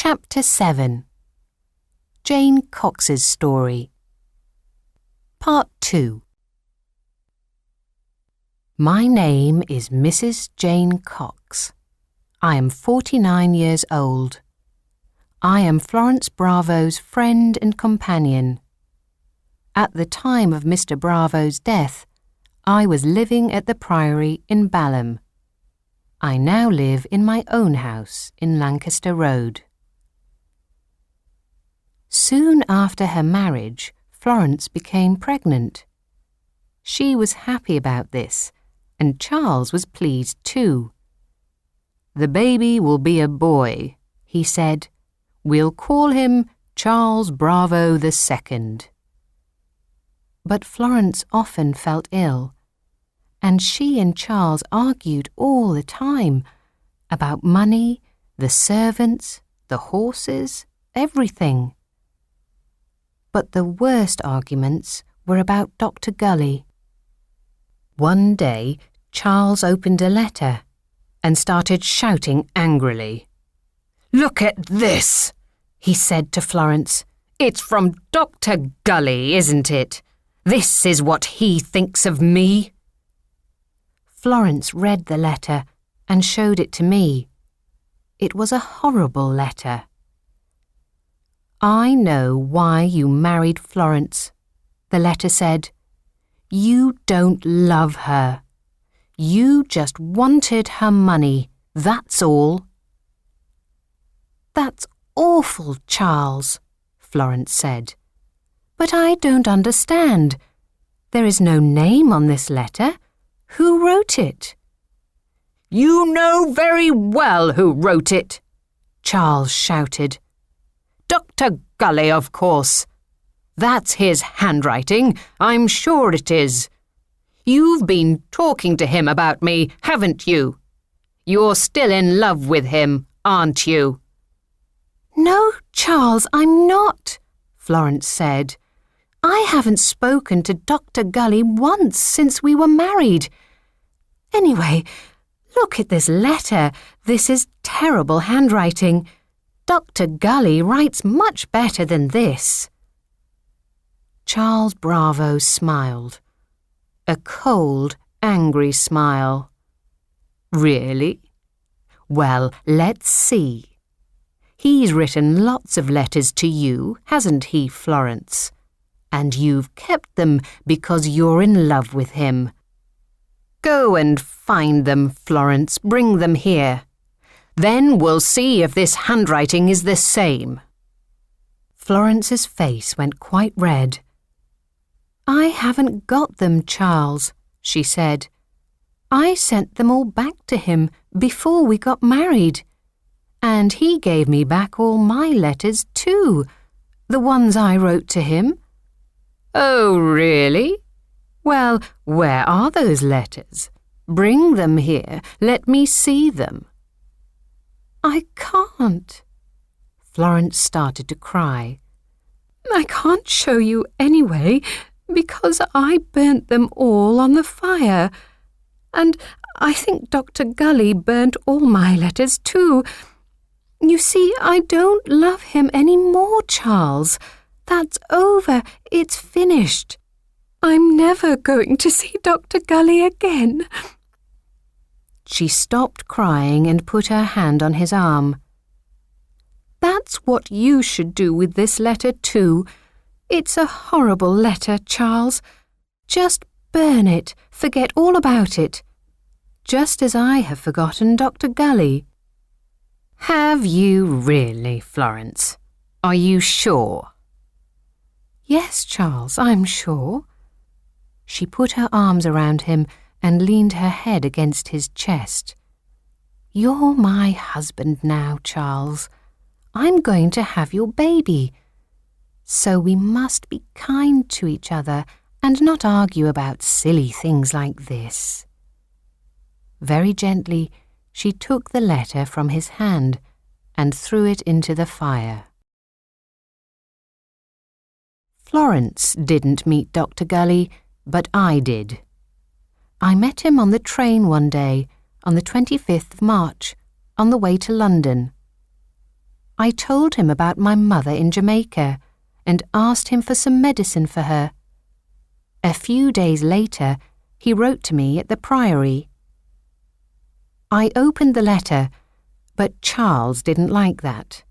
Chapter 7. Jane Cox's Story. Part 2. My name is Mrs. Jane Cox. I am 49 years old. I am Florence Bravo's friend and companion. At the time of Mr. Bravo's death, I was living at the Priory in Balham. I now live in my own house in Lancaster Road. Soon after her marriage, Florence became pregnant. She was happy about this, and Charles was pleased too. "The baby will be a boy," he said. "We'll call him Charles Bravo II." But Florence often felt ill, and she and Charles argued all the time about money, the servants, the horses, everything. But the worst arguments were about Dr. Gully. One day, Charles opened a letter and started shouting angrily. "Look at this," he said to Florence. "It's from Dr. Gully, isn't it? This is what he thinks of me." Florence read the letter and showed it to me. It was a horrible letter. "I know why you married Florence," the letter said. "You don't love her. You just wanted her money, that's all." "That's awful, Charles," Florence said. "But I don't understand. There is no name on this letter. Who wrote it?" "You know very well who wrote it," Charles shouted. "Dr. Gully, of course. That's his handwriting, I'm sure it is. You've been talking to him about me, haven't you? You're still in love with him, aren't you?" "No, Charles, I'm not," Florence said. "I haven't spoken to Dr. Gully once since we were married. Anyway, look at this letter. This is terrible handwriting. Dr. Gully writes much better than this." Charles Bravo smiled. A cold, angry smile. "Really? Well, let's see. He's written lots of letters to you, hasn't he, Florence? And you've kept them because you're in love with him. Go and find them, Florence. Bring them here. Then we'll see if this handwriting is the same." Florence's face went quite red. "I haven't got them, Charles," she said. "I sent them all back to him before we got married. And he gave me back all my letters too, the ones I wrote to him." "Oh, really? Well, where are those letters? Bring them here. Let me see them." "I can't." Florence started to cry. "I can't show you anyway, because I burnt them all on the fire. And I think Dr. Gully burnt all my letters too. You see, I don't love him any more, Charles. That's over. It's finished. I'm never going to see Dr. Gully again." She stopped crying and put her hand on his arm. "That's what you should do with this letter too. It's a horrible letter, Charles. Just burn it, forget all about it. Just as I have forgotten Dr. Gully." "Have you really, Florence? Are you sure?" "Yes, Charles, I'm sure." She put her arms around him and leaned her head against his chest. "You're my husband now, Charles. I'm going to have your baby. So we must be kind to each other and not argue about silly things like this." Very gently, she took the letter from his hand and threw it into the fire. Florence didn't meet Dr. Gully, but I did. I met him on the train one day, on the 25th of March, on the way to London. I told him about my mother in Jamaica and asked him for some medicine for her. A few days later, he wrote to me at the Priory. I opened the letter, but Charles didn't like that.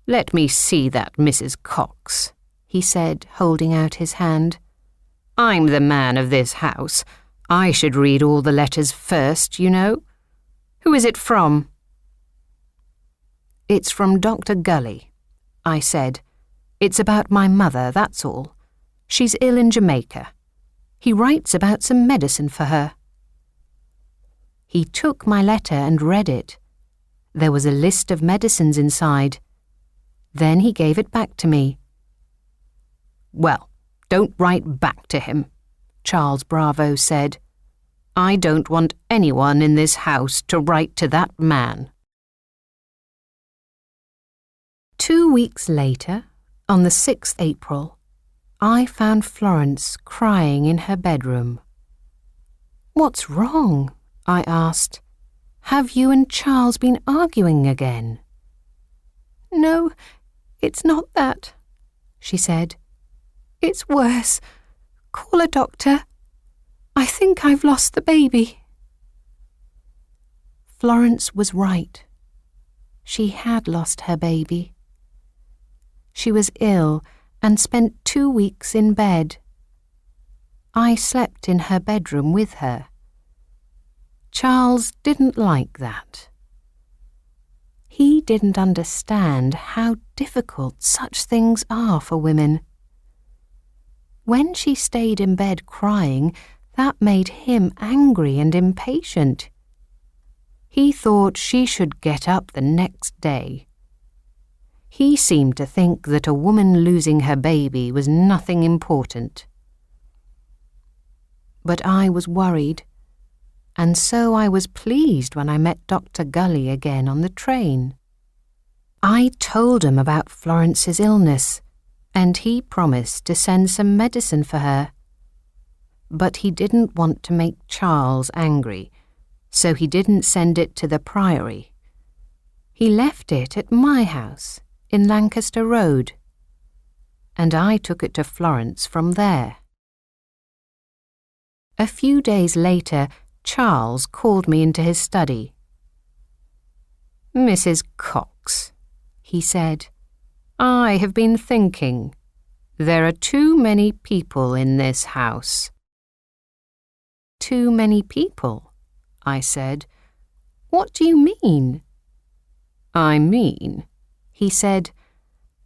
"Let me see that, Mrs. Cox," he said, holding out his hand. "I'm the man of this house. I should read all the letters first, you know. Who is it from?" "It's from Dr. Gully," I said. "It's about my mother, that's all. She's ill in Jamaica. He writes about some medicine for her." He took my letter and read it. There was a list of medicines inside. Then he gave it back to me. "Well, don't write back to him," Charles Bravo said. "I don't want anyone in this house to write to that man." 2 weeks later, on the 6th April, I found Florence crying in her bedroom. "What's wrong?" I asked. "Have you and Charles been arguing again?" "No, it's not that," she said. "It's worse. Call a doctor. I think I've lost the baby." Florence was right. She had lost her baby. She was ill and spent 2 weeks in bed. I slept in her bedroom with her. Charles didn't like that. He didn't understand how difficult such things are for women. When she stayed in bed crying, that made him angry and impatient. He thought she should get up the next day. He seemed to think that a woman losing her baby was nothing important. But I was worried, and so I was pleased when I met Dr. Gully again on the train. I told him about Florence's illness, and he promised to send some medicine for her. But he didn't want to make Charles angry, so he didn't send it to the Priory. He left it at my house in Lancaster Road, and I took it to Florence from there. A few days later, Charles called me into his study. "Mrs. Cox," he said, "I have been thinking. There are too many people in this house." "Too many people?" I said. "What do you mean?" "I mean," he said,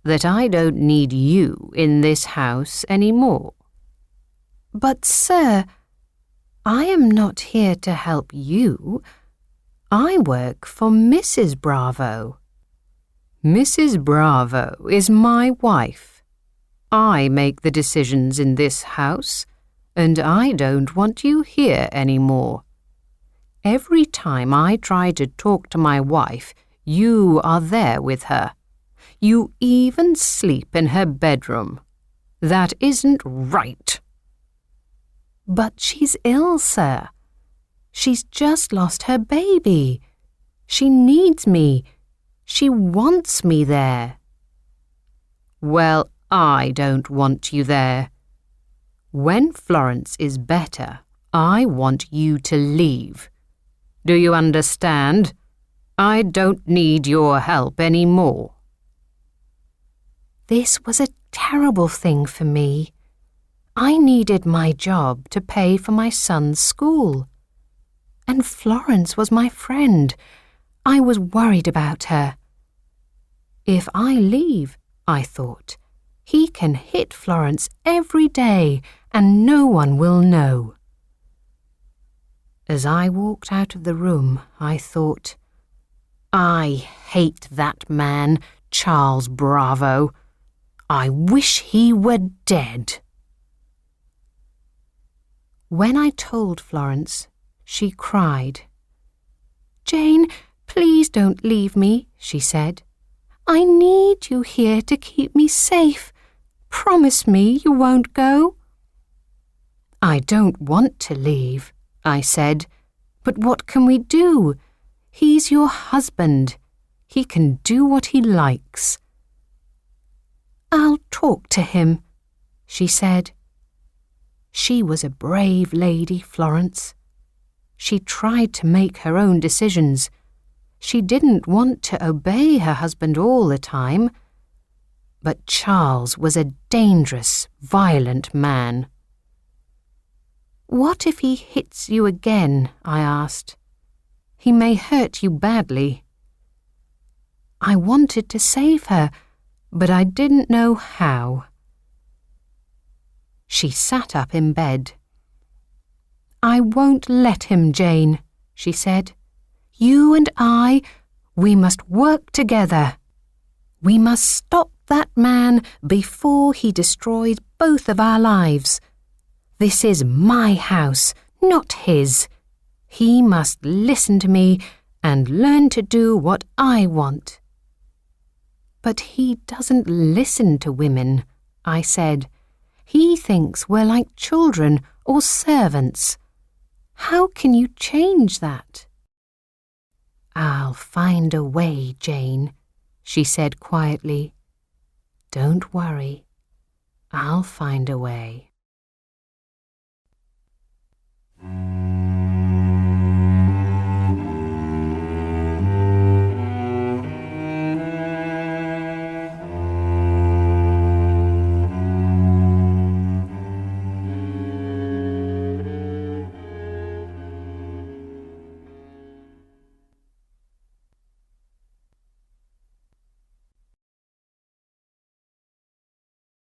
"that I don't need you in this house any more." "But, sir, I am not here to help you. I work for Mrs. Bravo." "Mrs. Bravo is my wife. I make the decisions in this house, and I don't want you here any more. Every time I try to talk to my wife, you are there with her. You even sleep in her bedroom. That isn't right." "But she's ill, sir. She's just lost her baby. She needs me. She wants me there." "Well, I don't want you there. When Florence is better, I want you to leave. Do you understand? I don't need your help any more." This was a terrible thing for me. I needed my job to pay for my son's school. And Florence was my friend. I was worried about her. If I leave, I thought, he can hit Florence every day and no one will know. As I walked out of the room, I thought, I hate that man, Charles Bravo. I wish he were dead. When I told Florence, she cried. "Jane, please don't leave me," she said. "I need you here to keep me safe. Promise me you won't go." "I don't want to leave," I said. "But what can we do? He's your husband. He can do what he likes." "I'll talk to him," she said. She was a brave lady, Florence. She tried to make her own decisions. She didn't want to obey her husband all the time. But Charles was a dangerous, violent man. "What if he hits you again?" I asked. "He may hurt you badly." I wanted to save her, but I didn't know how. She sat up in bed. "I won't let him, Jane," she said. "You and we must work together. We must stop that man before he destroys both of our lives. This is my house, not his. He must listen to me and learn to do what I want." "But he doesn't listen to women," I said. "He thinks we're like children or servants. How can you change that?" "I'll find a way, Jane," she said quietly. "Don't worry. I'll find a way."